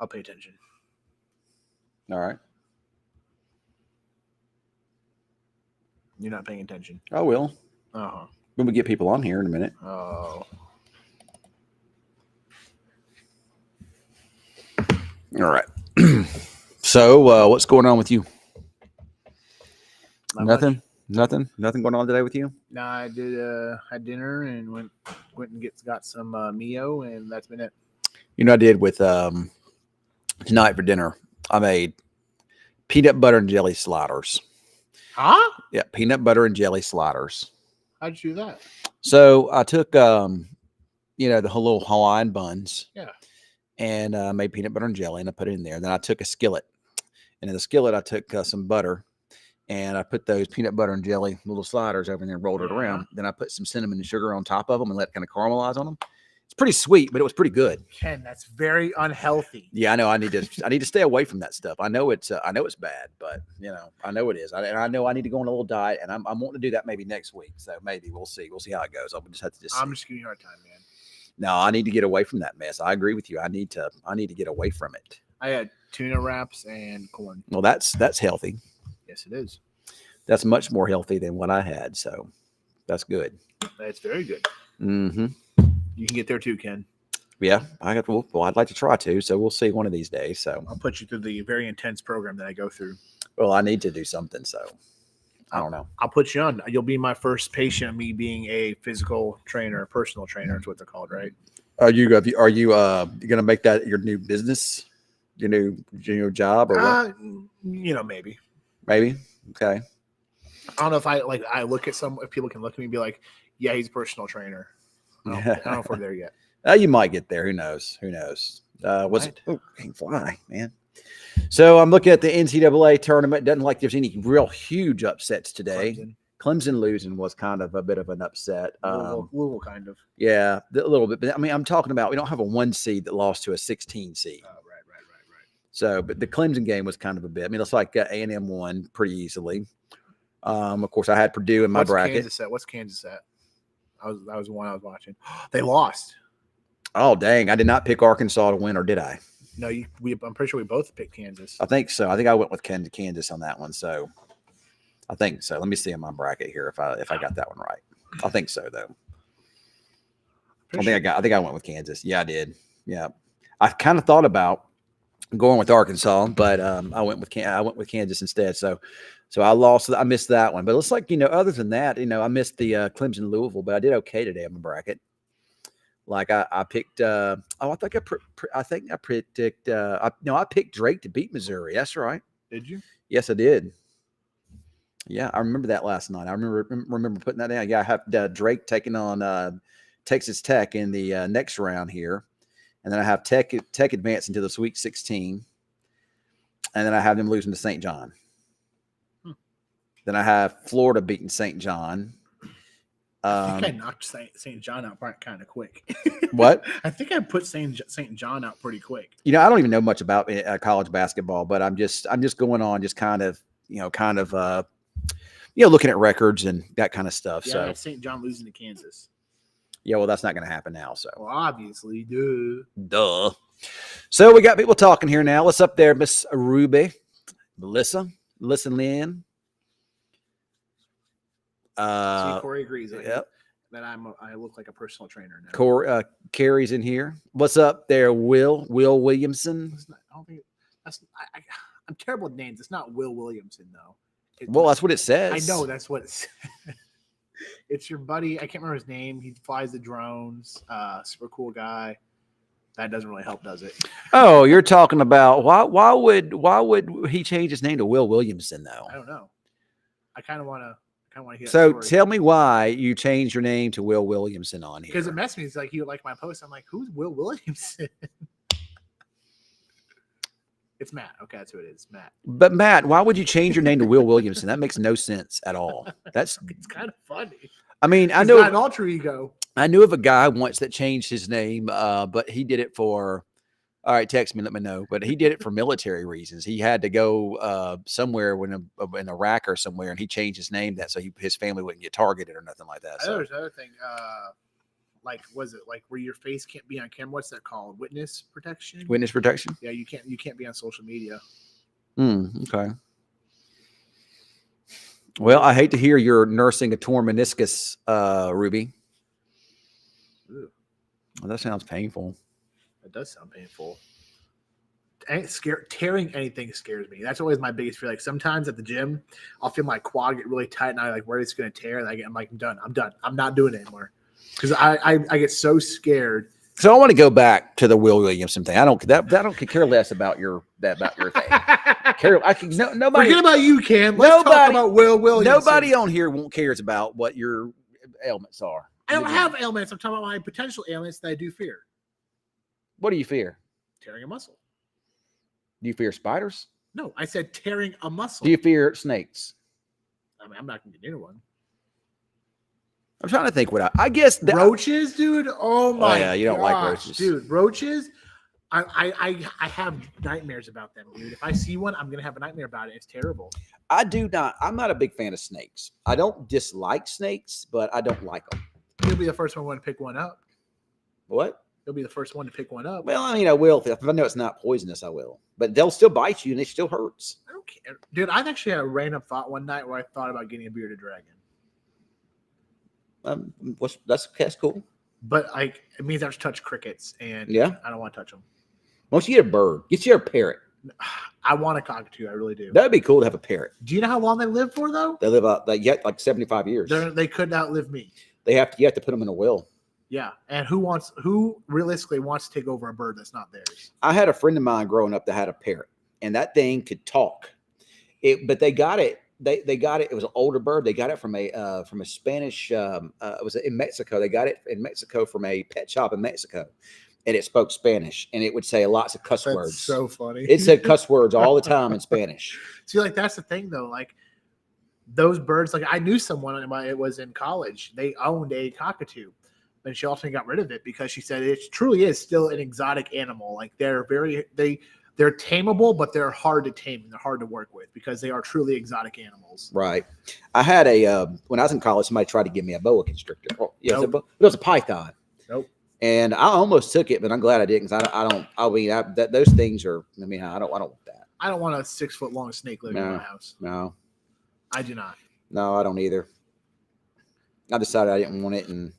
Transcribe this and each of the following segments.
I'll pay attention. All right. You're not paying attention. I will. Uh-huh. When we get people on here in a minute. Oh. All right. So, what's going on with you? Not Nothing. much. Nothing going on today with you. No, I did had dinner and went and got some Mio, and that's been it. You know, I did with tonight for dinner. I made peanut butter and jelly sliders. Huh? Yeah, peanut butter and jelly sliders. How'd you do that? So I took the little Hawaiian buns. Yeah. And made peanut butter and jelly, and I put it in there. Then I took a skillet, and in the skillet I took some butter, and I put those peanut butter and jelly little sliders over in there and rolled it around. Then I put some cinnamon and sugar on top of them and let it kind of caramelize on them. It's pretty sweet, but it was pretty good. Ken, that's very unhealthy. Yeah, I know. I need to stay away from that stuff. I know it's bad, but I know it is. I know I need to go on a little diet, and I'm wanting to do that maybe next week. So maybe we'll see. We'll see how it goes. I'll just have to I'm just giving you a hard time, man. No, I need to get away from that mess. I agree with you. I need to get away from it. I had tuna wraps and corn. Well, that's healthy. Yes, it is. That's much more healthy than what I had. So that's good. It's very good. Mm-hmm. You can get there too, Ken. Yeah, well, I'd like to try to. So we'll see one of these days. So I'll put you through the very intense program that I go through. Well, I need to do something. So I don't know. I'll put you on. You'll be my first patient of me being a physical trainer, a personal trainer. Is what they're called, right? Are you going to make that your new business, your new job, or what? Maybe. Maybe. Okay. I don't know if I look at if people can look at me and be like, yeah, he's a personal trainer. I don't know if we're there yet. You might get there. Who knows? Can't fly, man. So I'm looking at the NCAA tournament. Doesn't like there's any real huge upsets today. Clemson losing was kind of a bit of an upset. Louisville kind of. Yeah, a little bit. But I mean, I'm talking about we don't have a 1 seed that lost to a 16 seed. Right. So, but the Clemson game was kind of a bit. I mean, it's like A&M won pretty easily. Of course, I had Purdue in my bracket. What's Kansas at? That was the one I was watching. They lost. Oh, dang. I did not pick Arkansas to win, or did I? No, I'm pretty sure we both picked Kansas. I think so. I think I went with Kansas on that one. So I think so. Let me see in my bracket here if I got that one right. I think so, though. I think I went with Kansas. Yeah, I did. Yeah. I kind of thought about going with Arkansas, but I went with Kansas instead. So I lost. I missed that one. But it looks like, other than that, I missed the Clemson Louisville, but I did okay today on my bracket. Like I picked. I picked Drake to beat Missouri. That's right. Did you? Yes, I did. Yeah, I remember that last night. I remember putting that down. Yeah, I have Drake taking on Texas Tech in the next round here, and then I have Tech advancing to the Sweet 16, and then I have them losing to St. John. Then I have Florida beating St. John. I think I knocked St. John out kind of quick. What? I think I put St. John out pretty quick. I don't even know much about college basketball, but I'm just going on, just kind of looking at records and that kind of stuff. Yeah, so I had St. John losing to Kansas. Yeah, well, that's not going to happen now. So well, obviously, duh. So we got people talking here now. What's up there, Miss Ruby, Melissa Lynn? See, Corey agrees. Yep. That I look like a personal trainer now. Carrie's in here. What's up there, Will Williamson? I'm terrible with names. It's not Will Williamson though. That's what it says. I know that's what it says. It's your buddy. I can't remember his name. He flies the drones. Super cool guy. That doesn't really help, does it? Oh, you're talking about why would he change his name to Will Williamson though? I don't know. I kind of want to hear. So tell me why you changed your name to Will Williamson on here. Because it messed me. It's like you like my post. I'm like, who's Will Williamson? It's Matt. Okay, that's who it is, Matt. But Matt, why would you change your name to Will Williamson? That makes no sense at all. It's kind of funny. I mean, I know an alter ego. I knew of a guy once that changed his name, but he did it for. All right, text me, let me know. But he did it for military reasons. He had to go somewhere in Iraq or somewhere, and he changed his name so his family wouldn't get targeted or nothing like that. So. There's another thing. like, was it like where your face can't be on camera? What's that called? Witness protection. Witness protection. Yeah, you can't be on social media. Okay. Well, I hate to hear you're nursing a torn meniscus, Ruby. Ew, Well, that sounds painful. that does sound painful. Tearing anything scares me. That's always my biggest fear. Like sometimes at the gym, I'll feel my quad get really tight, and I like where it's going to tear. And I'm like, I'm done. I'm not doing it anymore because I get so scared. So I want to go back to the Will Williamson thing. I don't care less about your thing. Nobody. Forget about you, Cam. Let's talk about Will Williamson. Nobody on here cares about what your ailments are. I don't have ailments. I'm talking about my potential ailments that I do fear. What do you fear? Tearing a muscle. Do you fear spiders? No, I said tearing a muscle. Do you fear snakes? I mean, I'm not going to get near one. I'm trying to think what I guess. Roaches, dude. Oh my! Yeah, you don't like roaches, dude. Roaches. I have nightmares about them, dude. If I see one, I'm gonna have a nightmare about it. It's terrible. I'm not a big fan of snakes. I don't dislike snakes, but I don't like them. You'll be the first one to pick one up. What? You'll be the first one to pick one up. Well, I mean, I will. If I know it's not poisonous, I will. But they'll still bite you, and it still hurts. I don't care, dude. I've actually had a random thought one night where I thought about getting a bearded dragon. That's cool. But like, it means I have to touch crickets, and yeah, I don't want to touch them. Why don't you get a bird? Get you a parrot. I want a cockatoo. I really do. That'd be cool to have a parrot. Do you know how long they live for, though? They live out like 75 years. They could outlive me. You have to put them in a will. Yeah, and who realistically wants to take over a bird that's not theirs? I had a friend of mine growing up that had a parrot, and that thing could talk. But they got it. They got it. It was an older bird. They got it from a Spanish. It was in Mexico. They got it in Mexico from a pet shop in Mexico, and it spoke Spanish, and it would say lots of cuss words. So funny. It said cuss words all the time in Spanish. See, like that's the thing though. Like those birds. Like I knew someone. It was in college. They owned a cockatoo, and she ultimately got rid of it because she said it truly is still an exotic animal. Like they're tameable, but they're hard to tame and they're hard to work with because they are truly exotic animals. Right. I had when I was in college, somebody tried to give me a boa constrictor. Oh, yeah, nope. It was a python. Nope. And I almost took it, but I'm glad I didn't because those things are. I mean, I don't want that. I don't want a 6 foot long snake living in my house. No, I do not. No, I don't either. I decided I didn't want it, and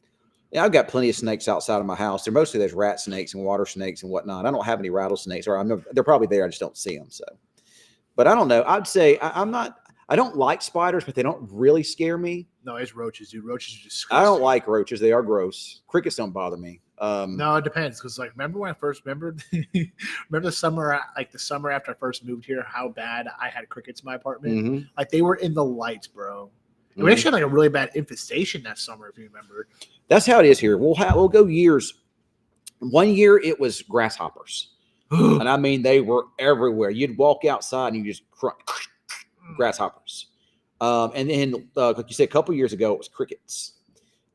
yeah, I've got plenty of snakes outside of my house. They're mostly those rat snakes and water snakes and whatnot. I don't have any rattlesnakes, or they're probably there. I just don't see them. So, but I don't know. I'd say I'm not. I don't like spiders, but they don't really scare me. No, it's roaches, dude. Roaches are disgusting. I don't like roaches. They are gross. Crickets don't bother me. No, it depends. Because like, remember when I first remember the summer, like the summer after I first moved here, how bad I had crickets in my apartment. Mm-hmm. Like they were in the lights, bro. We actually had like a really bad infestation that summer, if you remember. That's how it is here. We'll go years. One year it was grasshoppers, and I mean they were everywhere. You'd walk outside and you just crunch grasshoppers. And then, like you said, a couple years ago it was crickets.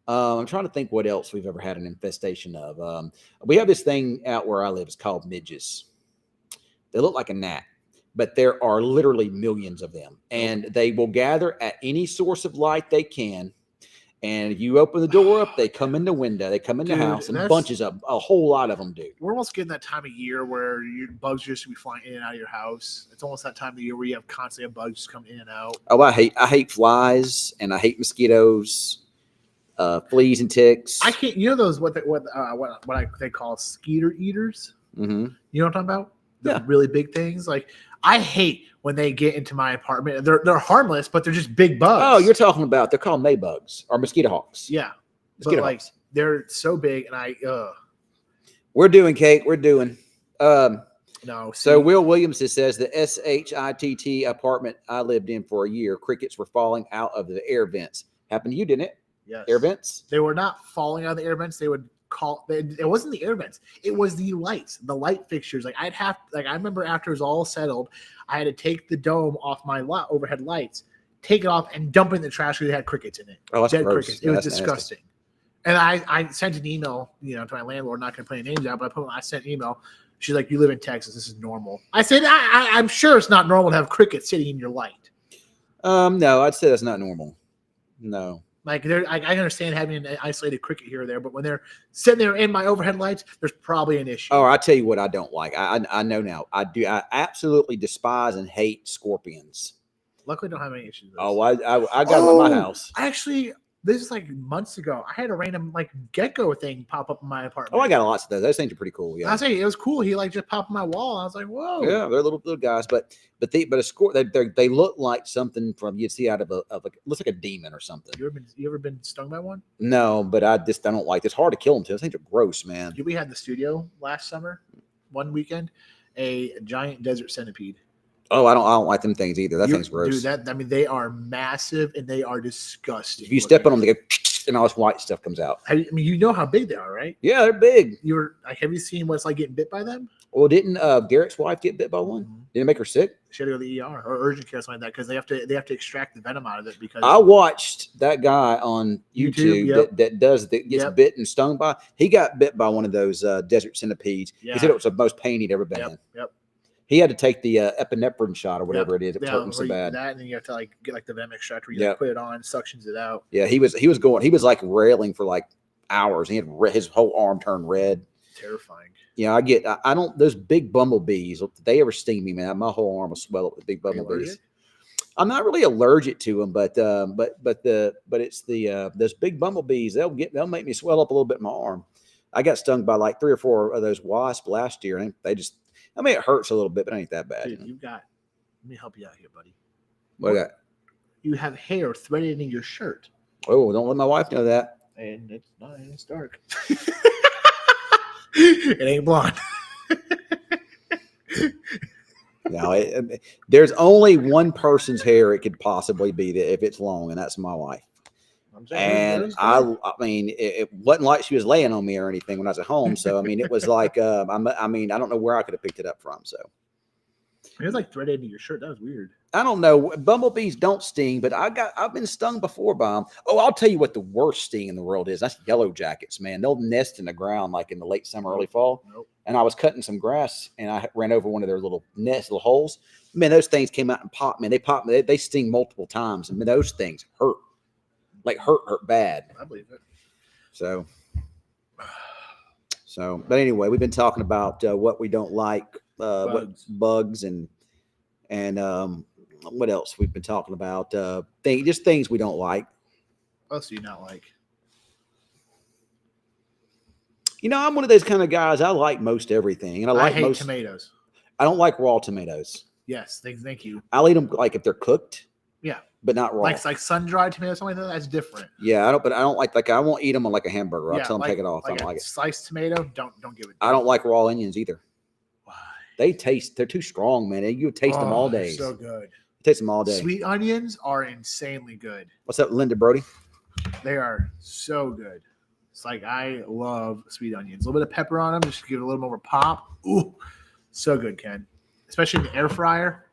I'm trying to think what else we've ever had an infestation of. We have this thing out where I live. It's called midges. They look like a gnat, but there are literally millions of them, and they will gather at any source of light they can. And if you open the door up, they come in the window, they come in the house, and bunches of a whole lot of them do. We're almost getting that time of year where your bugs just be flying in and out of your house. It's almost that time of year where you have constantly bugs just come in and out. Oh, I hate flies, and I hate mosquitoes, fleas and ticks. I can't. You know those what they call skeeter eaters. Mm-hmm. You know what I'm talking about? The really big things. Like I hate when they get into my apartment. They're harmless, but they're just big bugs. Oh, you're talking about they're called Maybugs or mosquito hawks. Yeah, mosquito hawks. Like they're so big, and We're doing, Kate. We're doing. No. So Will Williams says the SHITT apartment I lived in for a year, crickets were falling out of the air vents. Happened to you, didn't it? Yes. Air vents. They were not falling out of the air vents. They would call. It wasn't the air vents. It was the lights, the light fixtures. Like I remember after it was all settled, I had to take the dome off my overhead lights, take it off, and dump it in the trash because it had crickets in it. Oh, that's dead gross. crickets. It was disgusting. Nasty. And I sent an email, to my landlord. Not going to put any names out, but I sent an email. She's like, "You live in Texas. This is normal." I said, "I'm sure it's not normal to have crickets sitting in your light." No, I'd say that's not normal. No. Like I understand having an isolated cricket here or there, but when they're sitting there in my overhead lights, there's probably an issue. Oh, I tell you what, I don't like. I know now. I absolutely despise and hate scorpions. Luckily, I don't have any issues. With Oh, I got them at my house. Actually, this is like months ago. I had a random like gecko thing pop up in my apartment. Oh, I got lots of those. Those things are pretty cool. Yeah, I say it was cool. He like just popped on my wall. I was like, whoa. Yeah, they're little guys, but a scorpion. They look like something from you'd see out of a looks like a demon or something. You ever been stung by one? No, but I don't like. It's hard to kill them too. Those things are gross, man. We had in the studio last summer, one weekend, a giant desert centipede. Oh, I don't like them things either. That thing's gross. Dude, I mean, they are massive and they are disgusting. If you step on them, they go and all this white stuff comes out. I mean, you know how big they are, right? Yeah, they're big. Have you seen what it's like getting bit by them? Well, didn't Garrett's wife get bit by one? Mm-hmm. Did it make her sick? She had to go to the ER or urgent care, something like that, because they have to extract the venom out of it. Because I watched that guy on YouTube that gets bit and stung by. He got bit by one of those desert centipedes. Yeah. He said it was the most pain he'd ever been in. Yep. He had to take the epinephrine shot or whatever it is. It hurt him so bad. That, and then you have to like get like the venom extract where you like, put it on, suctions it out. Yeah, he was like railing for like hours. He had his whole arm turned red. Terrifying. Yeah, I don't those big bumblebees. If they ever sting me, man, my whole arm will swell up with big bumblebees. I'm not really allergic to them, but it's those big bumblebees. They'll make me swell up a little bit in my arm. I got stung by like 3 or 4 of those wasps last year, and they just. I mean, it hurts a little bit, but it ain't that bad. Dude, let me help you out here, buddy. What got? You have hair threaded in your shirt. Oh, don't let my wife know that. And it's dark. It ain't blonde. No, there's only one person's hair it could possibly be that if it's long, and that's my wife. And I mean, it wasn't like she was laying on me or anything when I was at home. So, I mean, it was like, I don't know where I could have picked it up from. So it was like threaded into your shirt. That was weird. I don't know. Bumblebees don't sting, but I've been stung before by them. Oh, I'll tell you what the worst sting in the world is. That's yellow jackets, man. They'll nest in the ground like in the late summer, early fall. Nope. And I was cutting some grass and I ran over one of their little nests, little holes. Man, those things came out and popped, man. They popped me. They sting multiple times. I mean, those things hurt. Like hurt bad. I believe it. So, but anyway, we've been talking about what we don't like, bugs, and what else we've been talking about? Just things we don't like. What else do you not like? You know, I'm one of those kind of guys. I like most everything, and I hate tomatoes. I don't like raw tomatoes. Yes, thank you. I'll eat them like if they're cooked. Yeah. But not raw. Like sun-dried tomatoes, something like that. That's different. Yeah, I don't like I won't eat them on like a hamburger. I'll tell them take it off. Like I don't like it. Sliced tomato, don't give it. I don't like raw onions either. Why? They're too strong, man. You taste them all day. So good. Taste them all day. Sweet onions are insanely good. What's up, Linda Brody? They are so good. It's like I love sweet onions. A little bit of pepper on them, just to give it a little more pop. Ooh, so good, Ken. Especially in the air fryer.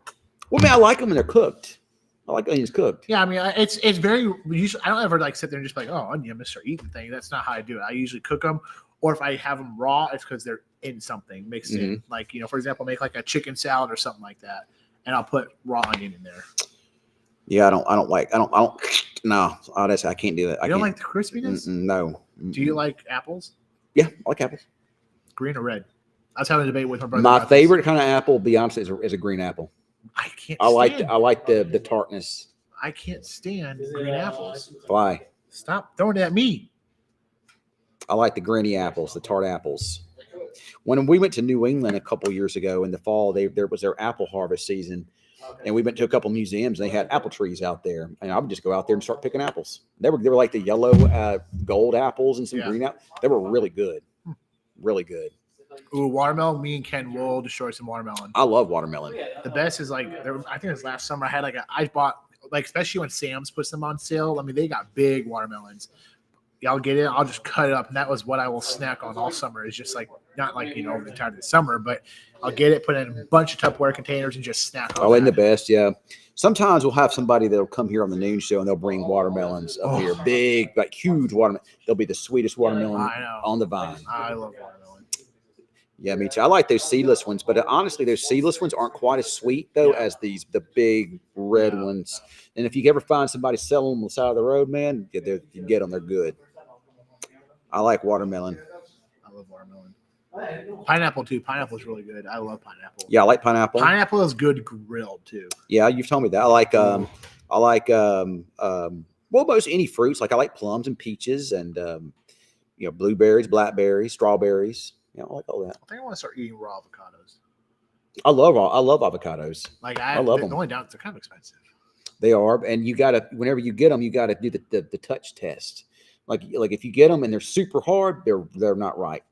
Well, man, I like them when they're cooked. I like onions cooked. Yeah, I mean, it's very usually. I don't ever like sit there and just be like, oh, onion, I'm gonna start eating thing. That's not how I do it. I usually cook them, or if I have them raw, it's because they're in something mixed in. Like for example, make like a chicken salad or something like that, and I'll put raw onion in there. Yeah, No, I can't do it. You don't like the crispiness? No. Do you like apples? Yeah, I like apples. Green or red? I was having a debate with my brother. My favorite kind of apple, to be honest, is a green apple. I can't. I like the tartness. I can't stand green apples. Why? Stop throwing it at me. I like the granny apples, the tart apples. When we went to New England a couple years ago in the fall, there was their apple harvest season, and we went to a couple museums. And they had apple trees out there, and I would just go out there and start picking apples. They were like the yellow, gold apples and some green apples. They were really good, really good. Ooh, watermelon. Me and Ken will destroy some watermelon. I love watermelon. The best is I think it was last summer. I bought especially when Sam's puts them on sale. I mean, they got big watermelons. Y'all get it. I'll just cut it up, and that was what I will snack on all summer. It's just not the entire of the summer, but I'll get it, put it in a bunch of Tupperware containers, and just snack on. Oh, and the best, yeah. Sometimes we'll have somebody that'll come here on the noon show, and they'll bring watermelons up here, big, like huge watermelon. They'll be the sweetest watermelon on the vine. I love watermelon. Yeah, me too. I like those seedless ones, but honestly, those seedless ones aren't quite as sweet though Yeah. as the big red Yeah. ones. And if you ever find somebody selling them on the side of the road, man, you get them. They're good. I like watermelon. I love watermelon. Pineapple too. Pineapple is really good. I love pineapple. Yeah, I like pineapple. Pineapple is good grilled too. Yeah, you've told me that. I like well, most any fruits. Like I like plums and peaches and blueberries, blackberries, strawberries. I like all that. I think I want to start eating raw avocados. I love avocados. Like I love them. The only doubt they're kind of expensive. They are, and you gotta whenever you get them, you gotta do the touch test. Like if you get them and they're super hard, they're not right.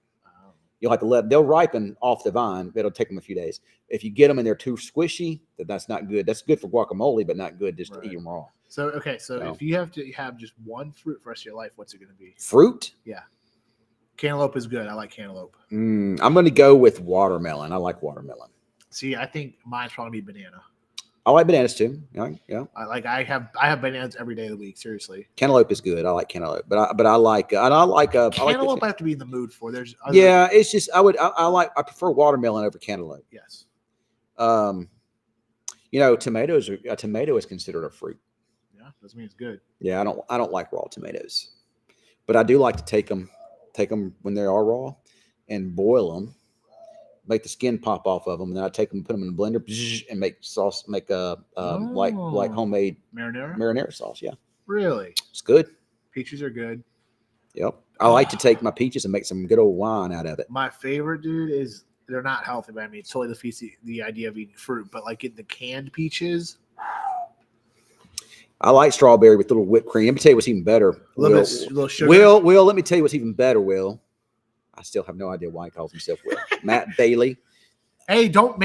You'll have to they'll ripen off the vine. It'll take them a few days. If you get them and they're too squishy, that's not good. That's good for guacamole, but not good just to eat them raw. So if you have to have just one fruit for the rest of your life, what's it going to be? Fruit? Yeah. Cantaloupe is good. I like cantaloupe. I'm going to go with watermelon. I like watermelon. See, I think mine's probably be banana. I like bananas too. Yeah. I have bananas every day of the week. Seriously. Cantaloupe is good. I like cantaloupe, but I like cantaloupe. I have to be in the mood for. It's just I prefer watermelon over cantaloupe. Yes. Tomatoes a tomato is considered a fruit. Yeah, doesn't mean it's good. Yeah, I don't like raw tomatoes, but I do like to take them when they are raw and boil them. Make the skin pop off of them, and then I take them, put them in a blender, and make sauce. Make like homemade marinara sauce. Yeah, really, it's good. Peaches are good. Yep, I like to take my peaches and make some good old wine out of it. My favorite, dude, is they're not healthy, but I mean, it totally defeats the idea of eating fruit. But like getting the canned peaches. I like strawberry with little whipped cream. Let me tell you what's even better. Little sugar. Will, let me tell you what's even better. Will. I still have no idea why he calls himself Will. Matt Bailey. Hey, don't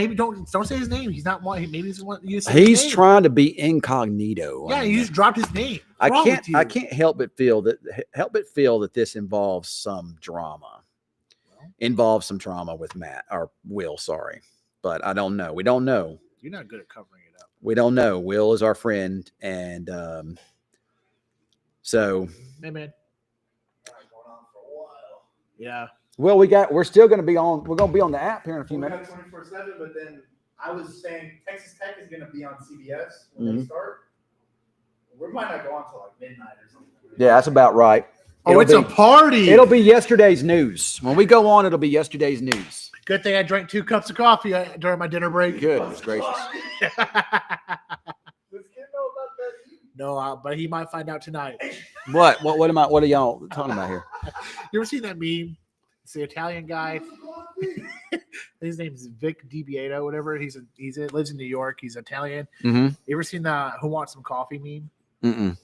say his name. He's not one. Maybe he's one. He's trying to be incognito. Yeah, you just dropped his name. I can't help but feel that this involves some drama. Involves some drama with Matt or Will. Sorry, but I don't know. We don't know. You're not good at covering it up. We don't know. Will is our friend, and so. Hey, man. Yeah. Well, we're still going to be on. We're going to be on the app here in a few minutes. 24/7, but then I was saying Texas Tech is going to be on CBS when they start. We might not go on until like midnight or something. Yeah, that's about right. It's a party. It'll be yesterday's news. When we go on, it'll be yesterday's news. Good thing I drank 2 cups of coffee during my dinner break. Goodness gracious. Does kid know about that? No, but he might find out tonight. What are y'all talking about here? You ever seen that meme? It's the Italian guy. His name is Vic DiBieto, whatever. He lives in New York. He's Italian. Mm-hmm. You ever seen the Who Wants Some Coffee meme? Mm-mm.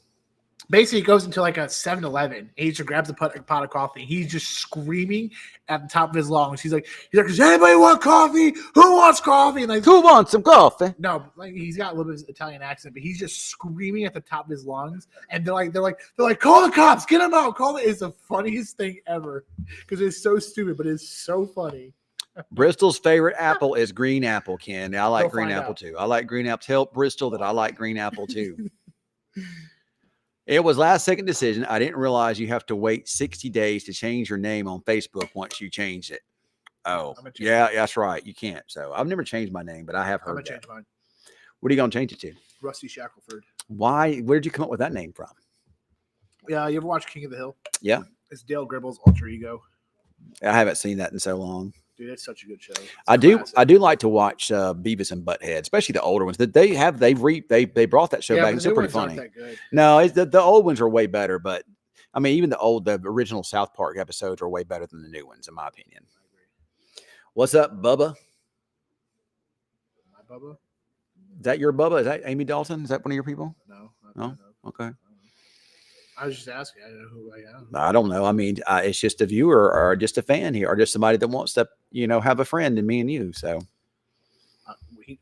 Basically, he goes into like a 7-Eleven. He just grabs a pot of coffee. He's just screaming at the top of his lungs. He's like, does anybody want coffee? Who wants coffee? And like, who wants some coffee? No, like he's got a little bit of Italian accent, but he's just screaming at the top of his lungs. And they're like, call the cops, get him out, call it. It's the funniest thing ever because it's so stupid, but it's so funny. Bristol's favorite apple is green apple, Ken. I like green apple too. I like green apple. Tell Bristol that I like green apple too. It was last second decision. I didn't realize you have to wait 60 days to change your name on Facebook once you change it. Oh, yeah, that's right. You can't. So I've never changed my name, but I have heard that. Change mine. What are you going to change it to? Rusty Shackelford. Why? Where did you come up with that name from? Yeah, you ever watch King of the Hill? Yeah. It's Dale Gribble's alter ego. I haven't seen that in so long. Dude, it's such a good show. I do like to watch Beavis and Butthead, especially the older ones. That they brought that show back. It's still pretty funny. No, the old ones are way better. But I mean, even the original South Park episodes are way better than the new ones, in my opinion. I agree. What's up, Bubba? My Bubba? Is that your Bubba? Is that Amy Dalton? Is that one of your people? No. Okay. I was just asking. I don't know who I am. I don't know. I mean, it's just a viewer or just a fan here or just somebody that wants to, have a friend in me and you. So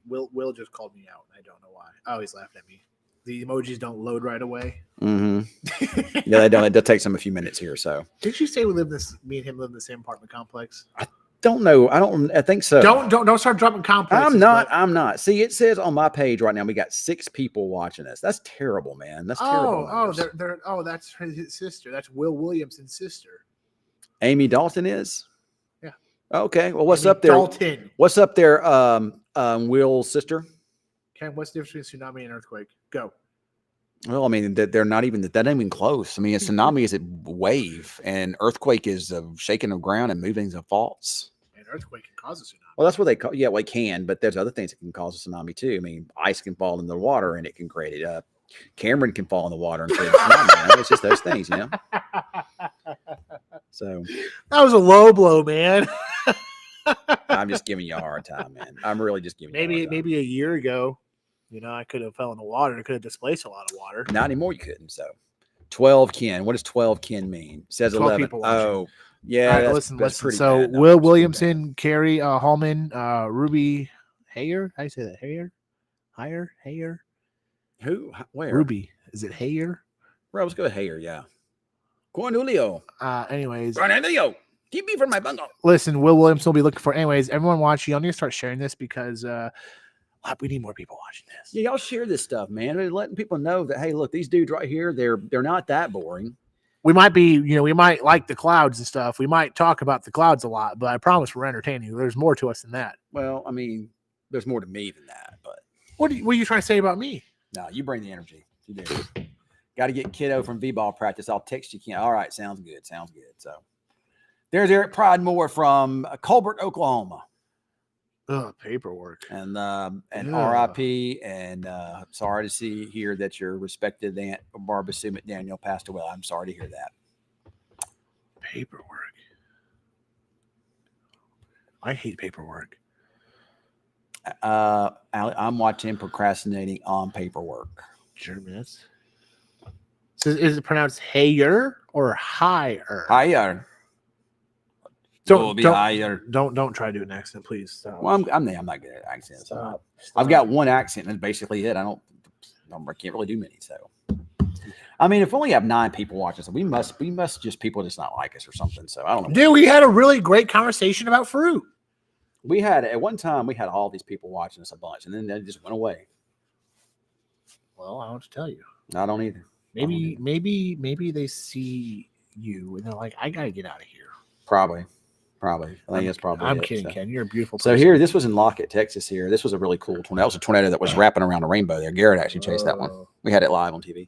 Will just called me out. I don't know why. I always laughed at me. The emojis don't load right away. Mm-hmm. Yeah, they don't. It takes them a few minutes here. So did you say me and him live in the same apartment complex? I don't know. I think so. Don't start dropping complexes. I'm not. See, it says on my page right now we got 6 people watching us. That's terrible, man. That's terrible. That's his sister. That's Will Williamson's sister. Amy Dalton is? Yeah. Okay. Well, what's I mean, up there? Dalton. What's up there? Will's sister. Ken, what's the difference between tsunami and earthquake? Go. Well, I mean, they're not even that ain't even close. I mean, a tsunami is a wave, and earthquake is a shaking of ground and moving of faults. An earthquake can cause a tsunami. Well, that's what they call. Yeah, well, it can, but there's other things that can cause a tsunami too. I mean, ice can fall in the water and it can create it. Cameron can fall in the water and create a tsunami. You know? It's just those things, you know. So that was a low blow, man. I'm just giving you a hard time, man. I'm really just giving you a hard time. Maybe a year ago, I could have fell in the water. It could have displaced a lot of water. Not anymore. You couldn't. So 12 kin. What does 12 kin mean? It says 11. People watching. Oh, yeah. Right, that's, listen. pretty So bad. No, Will Williamson, Carrie Hallman, Ruby Hayer. How do you say that? Hayer. Who? Where? Ruby. Is it Hayer? Well, let's go with Hayer. Yeah. Cornelio. Anyways. Cornelio. Keep me from my bundle. Listen, Will Williamson will be looking for. Anyways, everyone watching, y'all need to start sharing this because we need more people watching this. Yeah, y'all share this stuff, man. We're letting people know that, hey, look, these dudes right here, they're not that boring. We might be, we might like the clouds and stuff. We might talk about the clouds a lot, but I promise we're entertaining. There's more to us than that. Well, I mean, there's more to me than that, but what are you trying to say about me? No, you bring the energy. You do. Got to get kiddo from V-ball practice. I'll text you. All right, sounds good. So there's Eric Pridemore from Colbert, Oklahoma. Paperwork. And RIP. And sorry to see here that your respected aunt Barbara Sue McDaniel passed away. I'm sorry to hear that. Paperwork. I hate paperwork. I'm watching procrastinating on paperwork. German. So is it pronounced Hayer or higher? Higher. Don't try to do an accent, please. Stop. Well, I'm not good at accents. Stop. I've got one accent, and that's basically it. I can't really do many. So, I mean, if we only have 9 people watching, so we must just people just not like us or something. So I don't know. Dude, we had a really great conversation about fruit. We had at one time we had all these people watching us a bunch, and then they just went away. Well, I don't have to tell you. I don't either. Maybe they see you and they're like, I gotta get out of here. Probably. I think that's probably. I'm kidding, Ken. You're a beautiful person. So here, this was in Lockett, Texas. Here, this was a really cool tornado. That was a tornado that was wrapping around a rainbow. There, Garrett actually chased that one. We had it live on TV.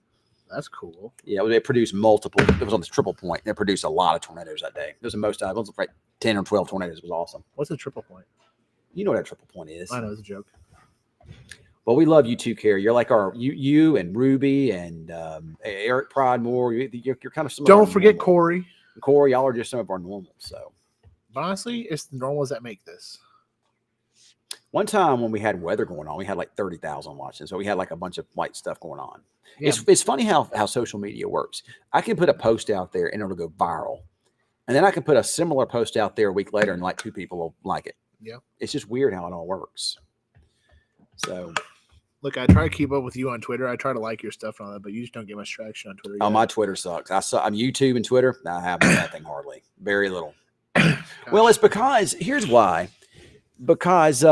That's cool. Yeah, it produced multiple. It was on this triple point. It produced a lot of tornadoes that day. It was the most. It was like 10 or 12 tornadoes. It was awesome. What's a triple point? You know what a triple point is. I know, it's a joke. Well, we love you too, Carrie. You're like you and Ruby and Eric Pridemore. You're kind of some. Don't forget Corey. Corey, y'all are just some of our normals. So, but honestly, it's the normals that make this. One time when we had weather going on, we had like 30,000 watching. So we had like a bunch of light stuff going on. Yeah. It's funny how social media works. I can put a post out there and it'll go viral, and then I can put a similar post out there a week later and like 2 people will like it. Yeah, it's just weird how it all works. So. Look, I try to keep up with you on Twitter. I try to like your stuff and all that, but you just don't get much traction on Twitter. Oh, my Twitter sucks. I'm YouTube and Twitter. I have nothing hardly. Very little. Well, it's because here's why. Because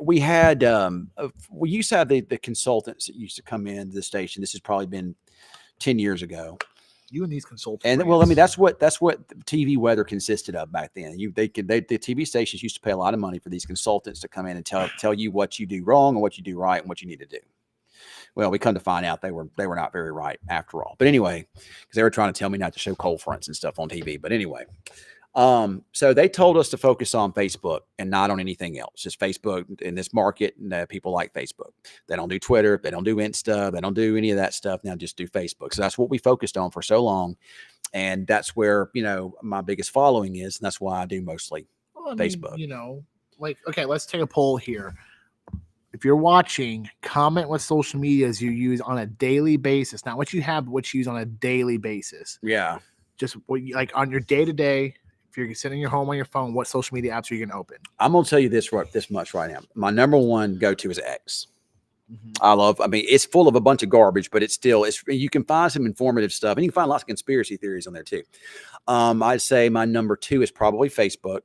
we used to have the consultants that used to come into the station. This has probably been 10 years ago. You and these consultants. And well, I mean, that's what TV weather consisted of back then. The TV stations used to pay a lot of money for these consultants to come in and tell you what you do wrong and what you do right and what you need to do. Well, we come to find out they were not very right after all. But anyway, because they were trying to tell me not to show cold fronts and stuff on TV. But anyway, so they told us to focus on Facebook and not on anything else. Just Facebook in this market. People like Facebook. They don't do Twitter. They don't do Insta. They don't do any of that stuff. Now just do Facebook. So that's what we focused on for so long. And that's where, my biggest following is. And that's why I do mostly Facebook. Okay, let's take a poll here. If you're watching, comment what social medias you use on a daily basis. Not what you have, but what you use on a daily basis. Yeah. Just what you like on your day-to-day. If you're sitting in your home on your phone, what social media apps are you going to open? I'm going to tell you this much right now. My number one go-to is X. Mm-hmm. It's full of a bunch of garbage, but you can find some informative stuff, and you can find lots of conspiracy theories on there too. I'd say my number 2 is probably Facebook.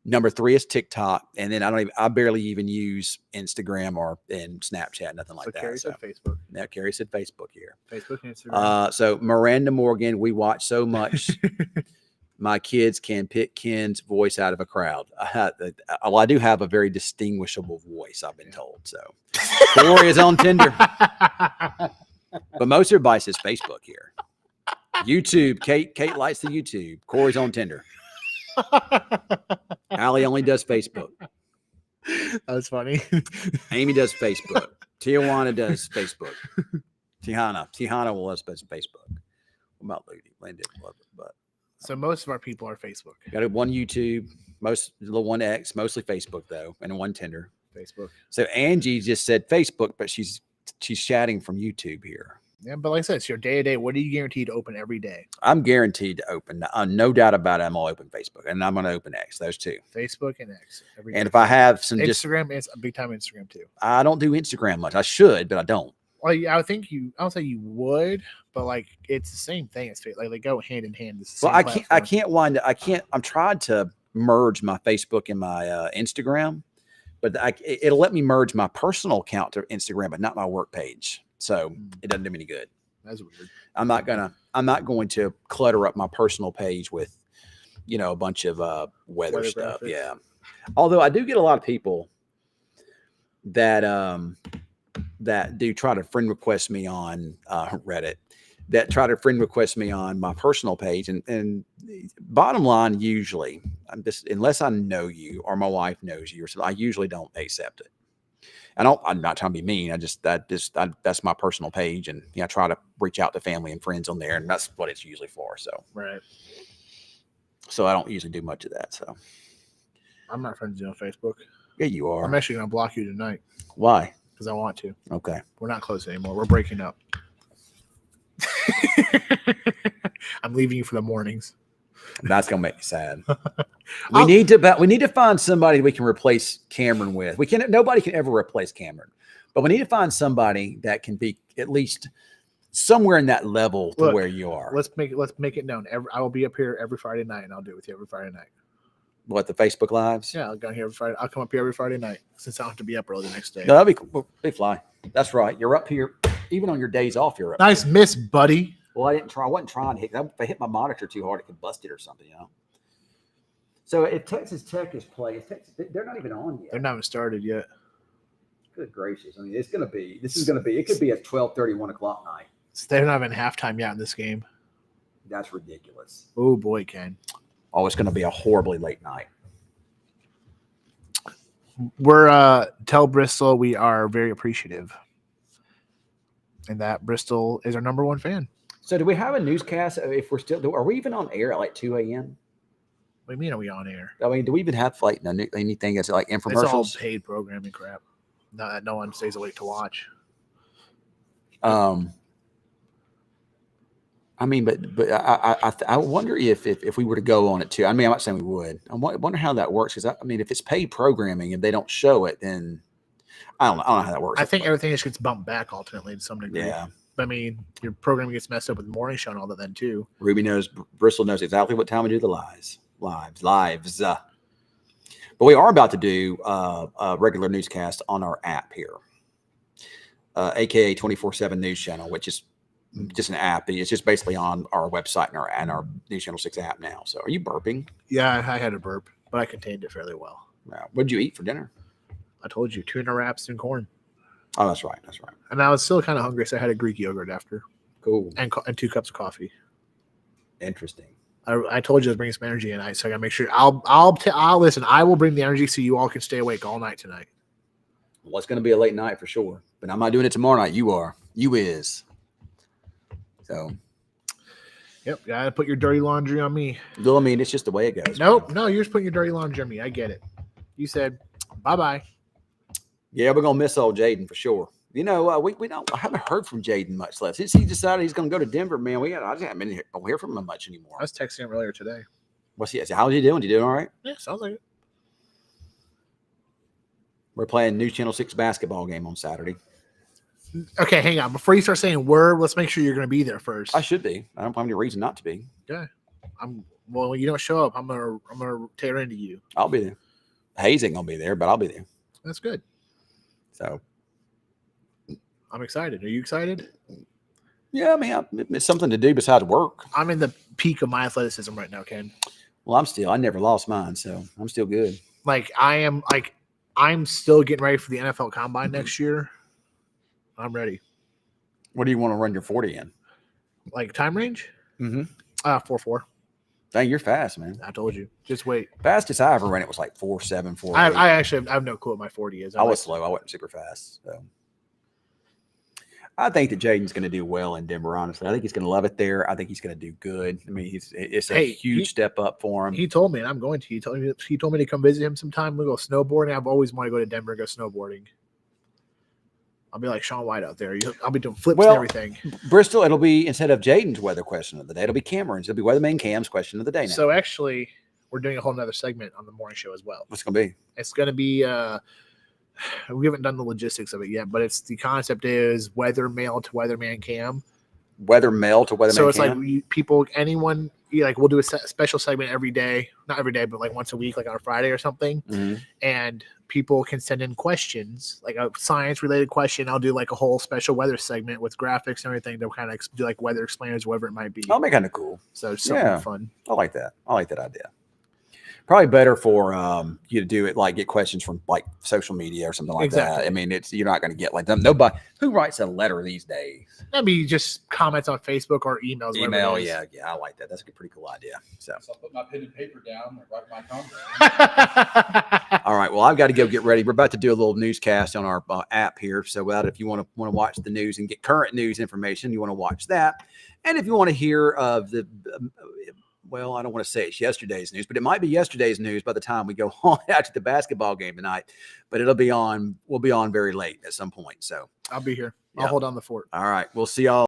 Number 3 is TikTok, and then I barely even use Instagram and Snapchat, nothing like that. Carrie said Facebook. Yeah, Carrie said Facebook here. Facebook and Instagram. So Miranda Morgan, we watch so much. my kids can pick Ken's voice out of a crowd. I do have a very distinguishable voice, I've been told. So Corey is on Tinder, but most everybody says Facebook here. YouTube, Kate likes the YouTube. Corey's on Tinder. Allie only does Facebook. That's funny. Amy does Facebook. Tijuana does Facebook. Tijuana will love Facebook. What about Ludi? Lynn didn't love it, but so most of our people are Facebook. got one YouTube, one X, mostly Facebook though, and one Tinder. Facebook. So Angie just said Facebook, but she's chatting from YouTube here. Yeah, but like I said, it's your day to day. What are you guaranteed to open every day? I'm guaranteed to open. No doubt about it. I'm gonna open Facebook, and I'm gonna open X. Those two. Facebook and X. Every and day. If I have some Instagram, it's a big time Instagram too. I don't do Instagram much. I should, but I don't. Well, I would think you. I don't say you would, but like it's the same thing. It's like they go hand in hand. Well, I can't. I'm trying to merge my Facebook and my Instagram, but it'll let me merge my personal account to Instagram, but not my work page. So it doesn't do me any good. That's weird. I'm not going to clutter up my personal page with, a bunch of weather stuff. Graphics. Yeah. Although I do get a lot of people that do try to friend request me on Reddit, that try to friend request me on my personal page. And bottom line, usually, unless I know you or my wife knows you or something, I usually don't accept it. I'm not trying to be mean. That's my personal page, and I try to reach out to family and friends on there, and that's what it's usually for. So right. So I don't usually do much of that. So I'm not friends with you on Facebook. Yeah, you are. I'm actually gonna block you tonight. Why? Because I want to. Okay. We're not close anymore. We're breaking up. I'm leaving you for the mornings. That's gonna make me sad. We need to find somebody we can replace Cameron with. Nobody can ever replace Cameron, but we need to find somebody that can be at least somewhere in that level to where you are. Let's make it known. I will be up here every Friday night, and I'll do it with you every Friday night. What, the Facebook Lives? Yeah, I'll go here every Friday. I'll come up here every Friday night since I don't have to be up early the next day. No, that'd be cool. They fly. That's right. You're up here. Even on your days off, you're up. Nice here. miss, buddy. Well, I wasn't trying to hit. If I hit my monitor too hard, it could bust it or something, So if Texas Tech is playing, they're not even on yet. They're not even started yet. Good gracious. I mean, it could be a 12:30, 1 o'clock night. They're not even halftime yet in this game. That's ridiculous. Oh, boy, Ken. Oh, it's going to be a horribly late night. Tell Bristol we are very appreciative. And that Bristol is our number one fan. So do we have a newscast? If we're still, are we even on air at like 2 a.m.? What do you mean, are we on air? I mean, do we even have like anything that's like infomercials? It's all paid programming crap. No one stays awake to watch. I mean, but I wonder if we were to go on it too. I mean, I'm not saying we would. I wonder how that works, because I mean, if it's paid programming and they don't show it, then I don't know how that works. I think everything just gets bumped back ultimately to some degree. Yeah. I mean, your programming gets messed up with the morning show and all that then too. Bristol knows exactly what time we do the lives. But we are about to do a regular newscast on our app here, aka 24/7 News Channel, which is just an app. It's just basically on our website and our News Channel 6 app now. So are you burping? Yeah, I had a burp, but I contained it fairly well. Wow. What did you eat for dinner? I told you, tuna wraps and corn. Oh, that's right. That's right. And I was still kind of hungry, so I had a Greek yogurt after. Cool. And 2 cups of coffee. Interesting. I told you I was bringing some energy tonight, so I gotta make sure. I'll listen. I will bring the energy so you all can stay awake all night tonight. Well, it's going to be a late night for sure, but I'm not doing it tomorrow night. You are. You is. So. Yep, gotta put your dirty laundry on me. Well, I mean, it's just the way it goes. Nope, no, you're just putting your dirty laundry on me. I get it. You said bye. Yeah, we're gonna miss old Jaden for sure. We don't. I haven't heard from Jaden much less. Since he decided he's going to go to Denver, man, I just haven't don't hear from him much anymore. I was texting him earlier today. How's he doing? You doing all right? Yeah, sounds like it. We're playing News Channel 6 basketball game on Saturday. Okay, hang on. Before you start saying word, let's make sure you're going to be there first. I should be. I don't have any reason not to be. Yeah. Well, when you don't show up, I'm gonna tear into you. I'll be there. Hayes ain't gonna be there, but I'll be there. That's good. So I'm excited. Are you excited? Yeah, I mean, it's something to do besides work. I'm in the peak of my athleticism right now, Ken. Well, I never lost mine, so I'm still good. Like I'm still getting ready for the NFL Combine next year. I'm ready. What do you want to run your 40 in? Like time range? Mm-hmm. 4.4. Dang, you're fast, man. I told you. Just wait. Fastest I ever ran it was like 4.7, 4.8. I actually have no clue what my 40 is. I was slow. I wasn't super fast. So I think that Jaden's going to do well in Denver, honestly. I think he's going to love it there. I think he's going to do good. I mean, it's a huge step up for him. He told me, and I'm going to. He told me to come visit him sometime. We'll go snowboarding. I've always wanted to go to Denver and go snowboarding. I'll be like Shaun White out there. I'll be doing flips and everything. Bristol, it'll be, instead of Jaden's weather question of the day, it'll be Cameron's. It'll be Weatherman Cam's question of the day now. So actually, we're doing a whole nother segment on the morning show as well. What's it going to be? It's going to be, we haven't done the logistics of it yet, but the concept is weather mail to Weatherman Cam. Weather mail to Weatherman So it's Cam? like anyone, like we'll do a special segment every day, not every day, but like once a week, like on a Friday or something. Mm-hmm. And people can send in questions, like a science related question. I'll do like a whole special weather segment with graphics and everything to kind of do like weather explainers, whatever it might be. That'll be kind of cool. So it's something fun. I like that. I like that idea. Probably better for you to do it, like get questions from like social media or something like that. I mean, you're not going to get like them. Nobody who writes a letter these days. That'd be just comments on Facebook or emails. Email, yeah, I like that. That's a pretty cool idea. So I'll put my pen and paper down and write my comment. All right. Well, I've got to go get ready. We're about to do a little newscast on our app here. So if you want to watch the news and get current news information, you want to watch that. And if you want to hear of the well, I don't want to say it's yesterday's news, but it might be yesterday's news by the time we go on after the basketball game tonight. But we'll be on very late at some point. So I'll be here. I'll hold on the fort. All right. We'll see y'all.